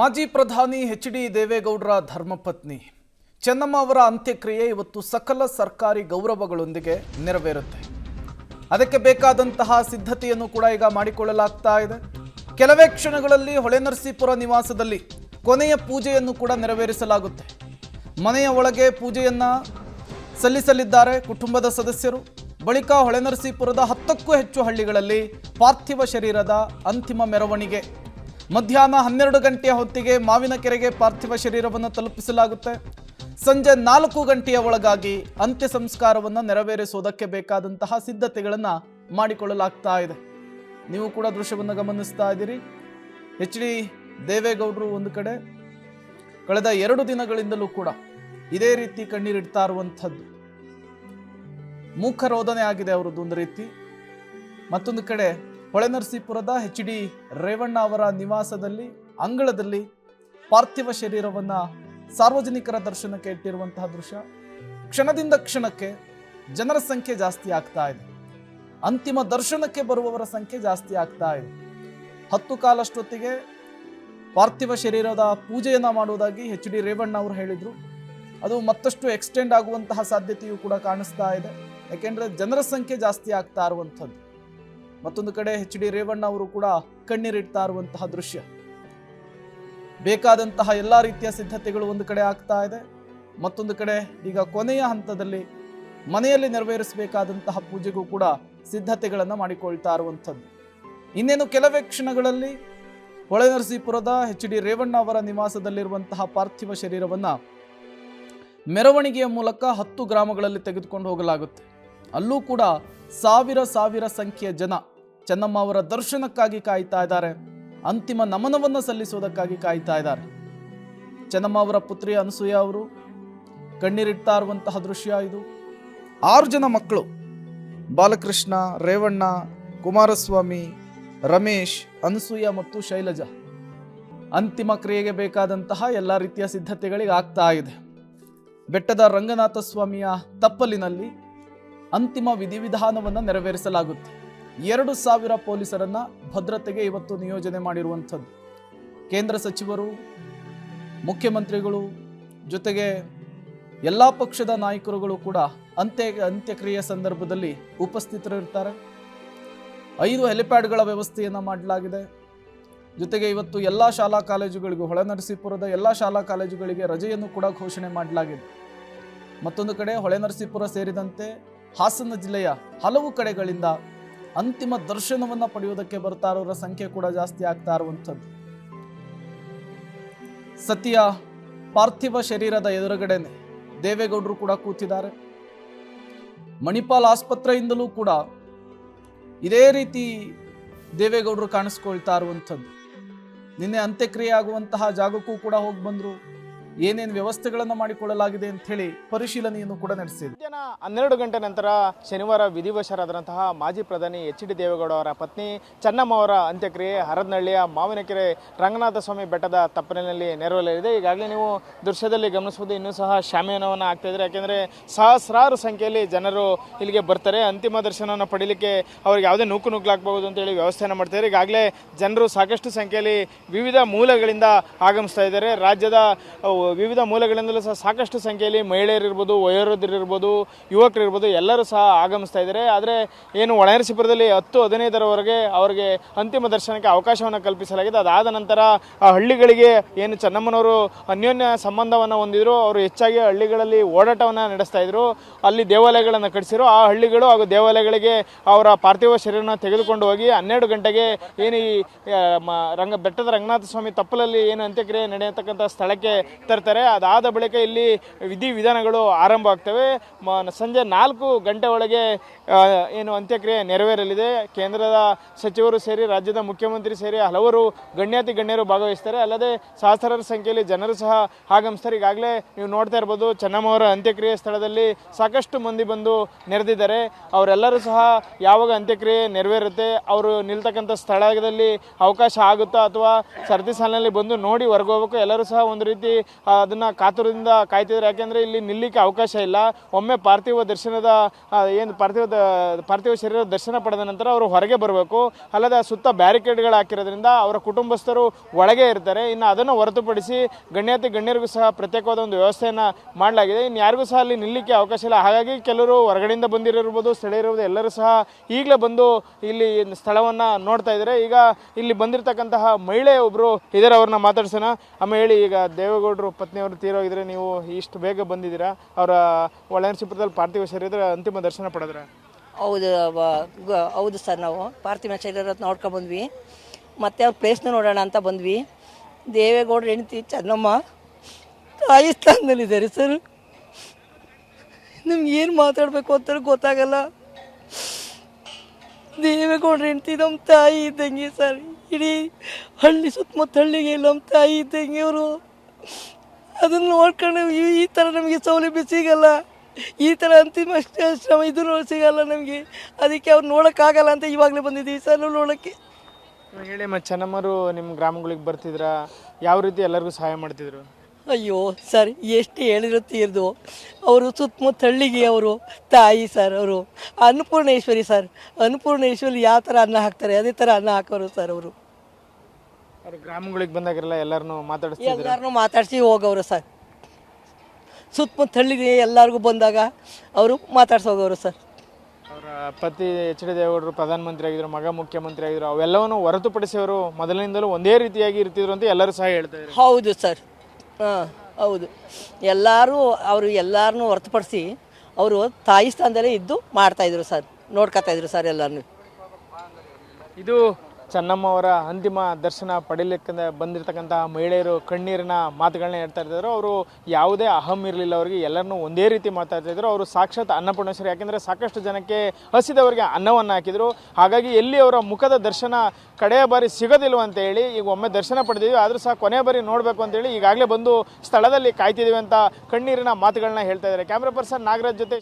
ಮಾಜಿ ಪ್ರಧಾನಿ ಎಚ್.ಡಿ. ದೇವೇಗೌಡರ ಧರ್ಮಪತ್ನಿ ಚೆನ್ನಮ್ಮ ಅವರ ಅಂತ್ಯಕ್ರಿಯೆ ಇವತ್ತು ಸಕಲ ಸರ್ಕಾರಿ ಗೌರವಗಳೊಂದಿಗೆ ನೆರವೇರುತ್ತೆ. ಅದಕ್ಕೆ ಬೇಕಾದಂತಹ ಸಿದ್ಧತೆಯನ್ನು ಕೂಡ ಈಗ ಮಾಡಿಕೊಳ್ಳಲಾಗ್ತಾ ಇದೆ. ಕೆಲವೇ ಕ್ಷಣಗಳಲ್ಲಿ ಹೊಳೆನರಸೀಪುರ ನಿವಾಸದಲ್ಲಿ ಕೊನೆಯ ಪೂಜೆಯನ್ನು ಕೂಡ ನೆರವೇರಿಸಲಾಗುತ್ತೆ. ಮನೆಯ ಒಳಗೆ ಪೂಜೆಯನ್ನ ಸಲ್ಲಿಸಲಿದ್ದಾರೆ ಕುಟುಂಬದ ಸದಸ್ಯರು. ಬಳಿಕ ಹೊಳೆನರಸೀಪುರದ 10ಕ್ಕೂ ಹೆಚ್ಚು ಹಳ್ಳಿಗಳಲ್ಲಿ ಪಾರ್ಥಿವ ಶರೀರದ ಅಂತಿಮ ಮೆರವಣಿಗೆ ಮಧ್ಯಾಹ್ನ 12 ಗಂಟೆಯ ಹೊತ್ತಿಗೆ ಮಾವಿನಕೆರೆಗೆ ಪಾರ್ಥಿವ ಶರೀರವನ್ನು ತಲುಪಿಸಲಾಗುತ್ತೆ. ಸಂಜೆ 4 ಗಂಟೆಯ ಒಳಗಾಗಿ ಅಂತ್ಯ ಸಂಸ್ಕಾರವನ್ನು ನೆರವೇರಿಸುವುದಕ್ಕೆ ಬೇಕಾದಂತಹ ಸಿದ್ಧತೆಗಳನ್ನು ಮಾಡಿಕೊಳ್ಳಲಾಗ್ತಾ ಇದೆ. ನೀವು ಕೂಡ ದೃಶ್ಯವನ್ನು ಗಮನಿಸ್ತಾ ಇದ್ದೀರಿ. ಎಚ್.ಡಿ. ದೇವೇಗೌಡರು ಒಂದು ಕಡೆ ಕಳೆದ 2 ದಿನಗಳಿಂದಲೂ ಕೂಡ ಇದೇ ರೀತಿ ಕಣ್ಣೀರಿಡ್ತಾ ಇರುವಂಥದ್ದು. ಮೂಕರೋಧನೆ ಆಗಿದೆ ಅವರದ್ದು ಒಂದು ರೀತಿ. ಮತ್ತೊಂದು ಕಡೆ ಹೊಳೆನರಸೀಪುರದ ಎಚ್.ಡಿ. ರೇವಣ್ಣ ಅವರ ನಿವಾಸದಲ್ಲಿ ಅಂಗಳದಲ್ಲಿ ಪಾರ್ಥಿವ ಶರೀರವನ್ನ ಸಾರ್ವಜನಿಕರ ದರ್ಶನಕ್ಕೆ ಇಟ್ಟಿರುವಂತಹ ದೃಶ್ಯ. ಕ್ಷಣದಿಂದ ಕ್ಷಣಕ್ಕೆ ಜನರ ಸಂಖ್ಯೆ ಜಾಸ್ತಿ ಆಗ್ತಾ ಇದೆ. ಅಂತಿಮ ದರ್ಶನಕ್ಕೆ ಬರುವವರ ಸಂಖ್ಯೆ ಜಾಸ್ತಿ ಆಗ್ತಾ ಇದೆ. 10 ಕಾಲಷ್ಟೊತ್ತಿಗೆ ಪಾರ್ಥಿವ ಶರೀರದ ಪೂಜೆಯನ್ನ ಮಾಡುವುದಾಗಿ ಎಚ್.ಡಿ. ರೇವಣ್ಣ ಅವರು ಹೇಳಿದ್ರು. ಅದು ಮತ್ತಷ್ಟು ಎಕ್ಸ್ಟೆಂಡ್ ಆಗುವಂತಹ ಸಾಧ್ಯತೆಯೂ ಕೂಡ ಕಾಣಿಸ್ತಾ ಇದೆ. ಯಾಕೆಂದ್ರೆ ಜನರ ಸಂಖ್ಯೆ ಜಾಸ್ತಿ ಆಗ್ತಾ ಇರುವಂಥದ್ದು. ಮತ್ತೊಂದು ಕಡೆ ಎಚ್.ಡಿ. ರೇವಣ್ಣ ಅವರು ಕೂಡ ಕಣ್ಣೀರಿಡ್ತಾ ಇರುವಂತಹ ದೃಶ್ಯ. ಬೇಕಾದಂತಹ ಎಲ್ಲ ರೀತಿಯ ಸಿದ್ಧತೆಗಳು ಒಂದು ಕಡೆ ಆಗ್ತಾ ಇದೆ. ಮತ್ತೊಂದು ಕಡೆ ಈಗ ಕೊನೆಯ ಹಂತದಲ್ಲಿ ಮನೆಯಲ್ಲಿ ನೆರವೇರಿಸಬೇಕಾದಂತಹ ಪೂಜೆಗೂ ಕೂಡ ಸಿದ್ಧತೆಗಳನ್ನು ಮಾಡಿಕೊಳ್ತಾ ಇರುವಂಥದ್ದು. ಇನ್ನೇನು ಕೆಲವೇ ಕ್ಷಣಗಳಲ್ಲಿ ಹೊಳೆನರಸೀಪುರದ ಎಚ್.ಡಿ. ರೇವಣ್ಣ ಅವರ ನಿವಾಸದಲ್ಲಿರುವಂತಹ ಪಾರ್ಥಿವ ಶರೀರವನ್ನ ಮೆರವಣಿಗೆಯ ಮೂಲಕ 10 ಗ್ರಾಮಗಳಲ್ಲಿ ತೆಗೆದುಕೊಂಡು ಹೋಗಲಾಗುತ್ತೆ. ಅಲ್ಲೂ ಕೂಡ ಸಾವಿರ ಸಂಖ್ಯೆಯ ಜನ ಚೆನ್ನಮ್ಮ ಅವರ ದರ್ಶನಕ್ಕಾಗಿ ಕಾಯ್ತಾ ಇದ್ದಾರೆ. ಅಂತಿಮ ನಮನವನ್ನು ಸಲ್ಲಿಸುವುದಕ್ಕಾಗಿ ಕಾಯ್ತಾ ಇದ್ದಾರೆ. ಚೆನ್ನಮ್ಮ ಅವರ ಪುತ್ರಿ ಅನಸೂಯ ಅವರು ಕಣ್ಣೀರಿಡ್ತಾ ಇರುವಂತಹ ದೃಶ್ಯ ಇದು. 6 ಜನ ಮಕ್ಕಳು, ಬಾಲಕೃಷ್ಣ, ರೇವಣ್ಣ, ಕುಮಾರಸ್ವಾಮಿ, ರಮೇಶ್, ಅನಸೂಯ ಮತ್ತು ಶೈಲಜಾ. ಅಂತಿಮ ಕ್ರಿಯೆಗೆ ಬೇಕಾದಂತಹ ಎಲ್ಲ ರೀತಿಯ ಸಿದ್ಧತೆಗಳಿಗೆ ಆಗ್ತಾ ಇದೆ. ಬೆಟ್ಟದ ರಂಗನಾಥ ಸ್ವಾಮಿಯ ತಪ್ಪಲಿನಲ್ಲಿ ಅಂತಿಮ ವಿಧಿವಿಧಾನವನ್ನು ನೆರವೇರಿಸಲಾಗುತ್ತೆ. 2,000 ಪೊಲೀಸರನ್ನ ಭದ್ರತೆಗೆ ಇವತ್ತು ನಿಯೋಜನೆ ಮಾಡಿರುವಂಥದ್ದು. ಕೇಂದ್ರ ಸಚಿವರು, ಮುಖ್ಯಮಂತ್ರಿಗಳು ಜೊತೆಗೆ ಎಲ್ಲ ಪಕ್ಷದ ನಾಯಕರುಗಳು ಕೂಡ ಅಂತ್ಯಕ್ರಿಯೆ ಸಂದರ್ಭದಲ್ಲಿ ಉಪಸ್ಥಿತರಿರ್ತಾರೆ. 5 ಹೆಲಿಪ್ಯಾಡ್ಗಳ ವ್ಯವಸ್ಥೆಯನ್ನು ಮಾಡಲಾಗಿದೆ. ಜೊತೆಗೆ ಇವತ್ತು ಎಲ್ಲ ಶಾಲಾ ಕಾಲೇಜುಗಳಿಗೂ, ಹೊಳೆನರಸೀಪುರದ ಎಲ್ಲ ಶಾಲಾ ಕಾಲೇಜುಗಳಿಗೆ ರಜೆಯನ್ನು ಕೂಡ ಘೋಷಣೆ ಮಾಡಲಾಗಿದೆ. ಮತ್ತೊಂದು ಕಡೆ ಹೊಳೆನರಸೀಪುರ ಸೇರಿದಂತೆ ಹಾಸನ ಜಿಲ್ಲೆಯ ಹಲವು ಕಡೆಗಳಿಂದ ಅಂತಿಮ ದರ್ಶನವನ್ನು ಪಡೆಯುವುದಕ್ಕೆ ಬರ್ತಾ ಇರೋರ ಸಂಖ್ಯೆ ಕೂಡ ಜಾಸ್ತಿ ಆಗ್ತಾ ಇರುವಂಥದ್ದು. ಸತಿಯ ಪಾರ್ಥಿವ ಶರೀರದ ಎದುರುಗಡೆನೆ ದೇವೇಗೌಡರು ಕೂಡ ಕೂತಿದ್ದಾರೆ. ಮಣಿಪಾಲ್ ಆಸ್ಪತ್ರೆಯಿಂದಲೂ ಕೂಡ ಇದೇ ರೀತಿ ದೇವೇಗೌಡರು ಕಾಣಿಸ್ಕೊಳ್ತಾ ಇರುವಂಥದ್ದು. ನಿನ್ನೆ ಅಂತ್ಯಕ್ರಿಯೆ ಆಗುವಂತಹ ಜಾಗಕ್ಕೂ ಕೂಡ ಹೋಗಿ ಬಂದರು. ಏನೇನು ವ್ಯವಸ್ಥೆಗಳನ್ನು ಮಾಡಿಕೊಳ್ಳಲಾಗಿದೆ ಅಂತ ಹೇಳಿ ಪರಿಶೀಲನೆಯನ್ನು ಕೂಡ ನಡೆಸಿದೆ. ಮಧ್ಯಾಹ್ನ 12 ಗಂಟೆ ನಂತರ ಶನಿವಾರ ವಿಧಿವಶರಾದಂತಹ ಮಾಜಿ ಪ್ರಧಾನಿ ಎಚ್.ಡಿ. ದೇವೇಗೌಡ ಅವರ ಪತ್ನಿ ಚೆನ್ನಮ್ಮ ಅವರ ಅಂತ್ಯಕ್ರಿಯೆ ಹರದನಹಳ್ಳಿಯ ಮಾವಿನಕೆರೆ ರಂಗನಾಥ ಸ್ವಾಮಿ ಬೆಟ್ಟದ ತಪ್ಪಲಿನಲ್ಲಿ ನೆರವೇರಲಿದೆ. ಈಗಾಗಲೇ ನೀವು ದೃಶ್ಯದಲ್ಲಿ ಗಮನಿಸಬಹುದು, ಇನ್ನೂ ಸಹ ಶಾಮಿಯಾನವನ್ನು ಆಗ್ತಾ ಇದ್ದಾರೆ. ಯಾಕೆಂದರೆ ಸಹಸ್ರಾರು ಸಂಖ್ಯೆಯಲ್ಲಿ ಜನರು ಇಲ್ಲಿಗೆ ಬರ್ತಾರೆ. ಅಂತಿಮ ದರ್ಶನವನ್ನು ಪಡೀಲಿಕ್ಕೆ ಅವ್ರಿಗೆ ಯಾವುದೇ ನುಗ್ಗಲಾಗಬಹುದು ಅಂತೇಳಿ ವ್ಯವಸ್ಥೆಯನ್ನು ಮಾಡ್ತಾರೆ. ಈಗಾಗಲೇ ಜನರು ಸಾಕಷ್ಟು ಸಂಖ್ಯೆಯಲ್ಲಿ ವಿವಿಧ ಮೂಲಗಳಿಂದ ಆಗಮಿಸ್ತಾ ಇದ್ದಾರೆ. ರಾಜ್ಯದ ವಿವಿಧ ಮೂಲಗಳಿಂದಲೂ ಸಹ ಸಾಕಷ್ಟು ಸಂಖ್ಯೆಯಲ್ಲಿ ಮಹಿಳೆಯರಿರ್ಬೋದು, ವಯೋವೃದ್ಧರಿರ್ಬೋದು, ಯುವಕರಿರ್ಬೋದು ಎಲ್ಲರೂ ಸಹ ಆಗಮಿಸ್ತಾ ಇದ್ದಾರೆ. ಆದರೆ ಏನು ಹೊಳೆನರಸೀಪುರದಲ್ಲಿ 10-15ರವರೆಗೆ ಅವರಿಗೆ ಅಂತಿಮ ದರ್ಶನಕ್ಕೆ ಅವಕಾಶವನ್ನು ಕಲ್ಪಿಸಲಾಗಿದೆ. ಅದಾದ ನಂತರ ಆ ಹಳ್ಳಿಗಳಿಗೆ ಏನು ಚೆನ್ನಮ್ಮನವರು ಅನ್ಯೋನ್ಯ ಸಂಬಂಧವನ್ನು ಹೊಂದಿದ್ರು, ಅವರು ಹೆಚ್ಚಾಗಿ ಹಳ್ಳಿಗಳಲ್ಲಿ ಓಡಾಟವನ್ನು ನಡೆಸ್ತಾ ಇದ್ರು. ಅಲ್ಲಿ ದೇವಾಲಯಗಳನ್ನು ಕಟ್ಟಿಸಿರು. ಆ ಹಳ್ಳಿಗಳು ಹಾಗೂ ದೇವಾಲಯಗಳಿಗೆ ಅವರ ಪಾರ್ಥಿವ ಶರೀರನ ತೆಗೆದುಕೊಂಡು ಹೋಗಿ 12 ಗಂಟೆಗೆ ಏನು ಈ ಬೆಟ್ಟದ ರಂಗನಾಥ ಸ್ವಾಮಿ ತಪ್ಪಲಲ್ಲಿ ಏನು ಅಂತ್ಯಕ್ರಿಯೆ ನಡೆಯತಕ್ಕಂಥ ಸ್ಥಳಕ್ಕೆ ತರ್ತಾರೆ. ಅದಾದ ಬಳಿಕ ಇಲ್ಲಿ ವಿಧಿವಿಧಾನಗಳು ಆರಂಭ ಆಗ್ತವೆ. ಸಂಜೆ 4 ಗಂಟೆ ಒಳಗೆ ಏನು ಅಂತ್ಯಕ್ರಿಯೆ ನೆರವೇರಲಿದೆ. ಕೇಂದ್ರದ ಸಚಿವರು ಸೇರಿ, ರಾಜ್ಯದ ಮುಖ್ಯಮಂತ್ರಿ ಸೇರಿ ಹಲವರು ಗಣ್ಯರು ಭಾಗವಹಿಸ್ತಾರೆ. ಅಲ್ಲದೆ ಸಹಸ್ರಾರು ಸಂಖ್ಯೆಯಲ್ಲಿ ಜನರು ಸಹ ಆಗಮಿಸ್ತಾರೆ. ಈಗಾಗಲೇ ನೀವು ನೋಡ್ತಾ ಇರ್ಬೋದು, ಚೆನ್ನಮ್ಮ ಅವರ ಅಂತ್ಯಕ್ರಿಯೆ ಸ್ಥಳದಲ್ಲಿ ಸಾಕಷ್ಟು ಮಂದಿ ಬಂದು ನೆರೆದಿದ್ದಾರೆ. ಅವರೆಲ್ಲರೂ ಸಹ ಯಾವಾಗ ಅಂತ್ಯಕ್ರಿಯೆ ನೆರವೇರುತ್ತೆ, ಅವರು ನಿಲ್ತಕ್ಕಂಥ ಸ್ಥಳದಲ್ಲಿ ಅವಕಾಶ ಆಗುತ್ತಾ ಅಥವಾ ಸರತಿ ಸಾಲಿನಲ್ಲಿ ಬಂದು ನೋಡಿ ಹೊರಗೋಗ್ಬೇಕು. ಎಲ್ಲರೂ ಸಹ ಒಂದು ರೀತಿ ಅದನ್ನು ಕಾತುರದಿಂದ ಕಾಯ್ತಿದ್ದಾರೆ. ಯಾಕೆಂದರೆ ಇಲ್ಲಿ ನಿಲ್ಲಕ್ಕೆ ಅವಕಾಶ ಇಲ್ಲ. ಒಮ್ಮೆ ಪಾರ್ಥಿವ ದರ್ಶನದ ಏನು ಪಾರ್ಥಿವ ಶರೀರದ ದರ್ಶನ ಪಡೆದ ನಂತರ ಅವರು ಹೊರಗೆ ಬರಬೇಕು. ಅಲ್ಲದೆ ಸುತ್ತ ಬ್ಯಾರಿಕೇಡ್ಗಳು ಹಾಕಿರೋದ್ರಿಂದ ಅವರ ಕುಟುಂಬಸ್ಥರು ಒಳಗೆ ಇರ್ತಾರೆ. ಇನ್ನು ಅದನ್ನು ಹೊರತುಪಡಿಸಿ ಗಣ್ಯರಿಗೂ ಸಹ ಪ್ರತ್ಯೇಕವಾದ ಒಂದು ವ್ಯವಸ್ಥೆಯನ್ನು ಮಾಡಲಾಗಿದೆ. ಇನ್ನು ಯಾರಿಗೂ ಸಹ ಅಲ್ಲಿ ನಿಲ್ಲಕ್ಕೆ ಅವಕಾಶ ಇಲ್ಲ. ಹಾಗಾಗಿ ಕೆಲವರು ಹೊರಗಡೆಯಿಂದ ಬಂದಿರೋರ್ಬೋದು, ಸ್ಥಳೀಯರಿರ್ಬೋದು, ಎಲ್ಲರೂ ಸಹ ಈಗಲೇ ಬಂದು ಇಲ್ಲಿ ಸ್ಥಳವನ್ನು ನೋಡ್ತಾ ಇದ್ದಾರೆ. ಈಗ ಇಲ್ಲಿ ಬಂದಿರತಕ್ಕಂತಹ ಮಹಿಳೆ ಒಬ್ಬರು ಇದ್ದಾರೆ, ಅವ್ರನ್ನ ಮಾತಾಡ್ಸೋಣ. ಅಮ್ಮ ಹೇಳಿ, ಈಗ ದೇವೇಗೌಡರು ಪತ್ನಿಯವರು ತೀರೋಗಿದ್ರೆ ನೀವು ಇಷ್ಟು ಬೇಗ ಬಂದಿದ್ದೀರಾ, ಅವರ ಒಳನರಸೀಪುರದಲ್ಲಿ ಪಾರ್ಥಿವ ಶರೀರದ ಅಂತಿಮ ದರ್ಶನ ಪಡೆದ್ರ? ಹೌದು ಸರ್, ನಾವು ಪಾರ್ಥಿವ ಶರೀರ ನೋಡ್ಕೊಂಡ್ಬಂದ್ವಿ. ಮತ್ತು ಅವ್ರ ಪ್ಲೇಸ್ನ ನೋಡೋಣ ಅಂತ ಬಂದ್ವಿ. ದೇವೇಗೌಡರು ಹೆಂಡತಿ ಚೆನ್ನಮ್ಮ ತಾಯಿ ಸ್ಥಾನದಲ್ಲಿದ್ದಾರೆ ಸರ್. ನಮ್ಗೆ ಏನು ಮಾತಾಡಬೇಕು ಅಂತ ಗೊತ್ತಾಗಲ್ಲ. ದೇವೇಗೌಡರು ಹೆಂಡತಿ ನಮ್ಮ ತಾಯಿ ಇದ್ದಂಗೆ ಸರ್. ಇಡೀ ಹಳ್ಳಿ ಸುತ್ತಮುತ್ತ ಹಳ್ಳಿಗೆ ನಮ್ಮ ತಾಯಿ ಇದ್ದಂಗೆ ಅವರು. ಅದನ್ನು ನೋಡ್ಕೊಂಡು ಈ ಥರ ನಮಗೆ ಸೌಲಭ್ಯ ಸಿಗಲ್ಲ, ಈ ಥರ ಅಂತಿಮ ಶ್ರಮ ಇದನ್ನು ಸಿಗಲ್ಲ ನಮಗೆ. ಅದಕ್ಕೆ ಅವ್ರು ನೋಡೋಕ್ಕಾಗಲ್ಲ ಅಂತ ಇವಾಗಲೇ ಬಂದಿದ್ದೀವಿ ಸರ್ ನಾವು ನೋಡೋಕ್ಕೆ. ಹೇಳಿ, ಮತ್ತು ಚೆನ್ನಮ್ಮರು ನಿಮ್ಮ ಗ್ರಾಮಗಳಿಗೆ ಬರ್ತಿದ್ರ? ಯಾವ ರೀತಿ ಎಲ್ಲರಿಗೂ ಸಹಾಯ ಮಾಡ್ತಿದ್ರು? ಅಯ್ಯೋ ಸರ್, ಎಷ್ಟು ಹೇಳಿರೋ ತೀರ್ದು. ಅವರು ಸುತ್ತಮುತ್ತ ಹಳ್ಳಿಗೆ ಅವರು ತಾಯಿ ಸರ್. ಅವರು ಅನ್ನಪೂರ್ಣೇಶ್ವರಿ ಸರ್. ಅನ್ನಪೂರ್ಣೇಶ್ವರಿ ಯಾವ ಥರ ಅನ್ನ ಹಾಕ್ತಾರೆ ಅದೇ ಥರ ಅನ್ನ ಹಾಕೋರು ಸರ್ ಅವರು. ಅವ್ರು ಗ್ರಾಮಗಳಿಗೆ ಬಂದಾಗೆಲ್ಲ ಎಲ್ಲರನ್ನೂ ಮಾತಾಡಿಸ್ತಿದ್ರು? ಎಲ್ಲರನ್ನೂ ಮಾತಾಡಿಸಿ ಹೋಗೋರು ಸರ್. ಸುತ್ತಮುತ್ತ ಹಳ್ಳಿಗೆ ಎಲ್ಲರಿಗೂ ಬಂದಾಗ ಅವರು ಮಾತಾಡ್ಸಿ ಹೋಗೋರು ಸರ್. ಅವರ ಪತಿ ಎಚ್ ಡಿ ದೇವೇಗೌಡರು ಪ್ರಧಾನಮಂತ್ರಿ ಆಗಿದ್ರು, ಮಗ ಮುಖ್ಯಮಂತ್ರಿ ಆಗಿದ್ರು. ಅವೆಲ್ಲವನ್ನು ಹೊರತುಪಡಿಸಿ ಅವರು ಮೊದಲಿನಿಂದಲೂ ಒಂದೇ ರೀತಿಯಾಗಿ ಇರ್ತಿದ್ರು ಅಂತ ಎಲ್ಲರೂ ಸಹ ಹೇಳ್ತಾರೆ. ಹೌದು ಸರ್, ಹಾಂ ಹೌದು. ಎಲ್ಲರನ್ನೂ ಹೊರತುಪಡಿಸಿ ಅವರು ತಾಯಿ ಸ್ಥಾನದಲ್ಲೇ ಇದ್ದು ಮಾಡ್ತಾಯಿದ್ರು ಸರ್, ನೋಡ್ಕೊತಾಯಿದ್ರು ಸರ್ ಎಲ್ಲರನ್ನೂ. ಇದು ಚೆನ್ನಮ್ಮ ಅವರ ಅಂತಿಮ ದರ್ಶನ ಪಡೀಲಿಕ್ಕೆ ಬಂದಿರತಕ್ಕಂತಹ ಮಹಿಳೆಯರು ಕಣ್ಣೀರಿನ ಮಾತುಗಳನ್ನ ಹೇಳ್ತಾ ಇರ್ತಿದ್ರು. ಅವರು ಯಾವುದೇ ಅಹಂ ಇರಲಿಲ್ಲ, ಅವರಿಗೆ ಎಲ್ಲರನ್ನೂ ಒಂದೇ ರೀತಿ ಮಾತಾಡ್ತಿದ್ರು. ಅವರು ಸಾಕ್ಷಾತ್ ಅನ್ನಪೂರ್ಣೇಶ್ವರಿ. ಯಾಕೆಂದರೆ ಸಾಕಷ್ಟು ಜನಕ್ಕೆ ಹಸಿದವರಿಗೆ ಅನ್ನವನ್ನು ಹಾಕಿದರು. ಹಾಗಾಗಿ ಎಲ್ಲಿ ಅವರ ಮುಖದ ದರ್ಶನ ಕಡೆಯ ಬಾರಿ ಸಿಗೋದಿಲ್ವ ಅಂತ ಹೇಳಿ ಈಗ ಒಮ್ಮೆ ದರ್ಶನ ಪಡೆದಿದ್ವಿ, ಆದರೂ ಸಹ ಕೊನೆಯ ಬಾರಿ ನೋಡಬೇಕು ಅಂತೇಳಿ ಈಗಾಗಲೇ ಬಂದು ಸ್ಥಳದಲ್ಲಿ ಕಾಯ್ತಿದ್ದೀವಿ ಅಂತ ಕಣ್ಣೀರಿನ ಮಾತುಗಳನ್ನ ಹೇಳ್ತಾ ಇದ್ದಾರೆ. ಕ್ಯಾಮ್ರಾ ಪರ್ಸನ್ ನಾಗರಾಜ್ ಜೊತೆ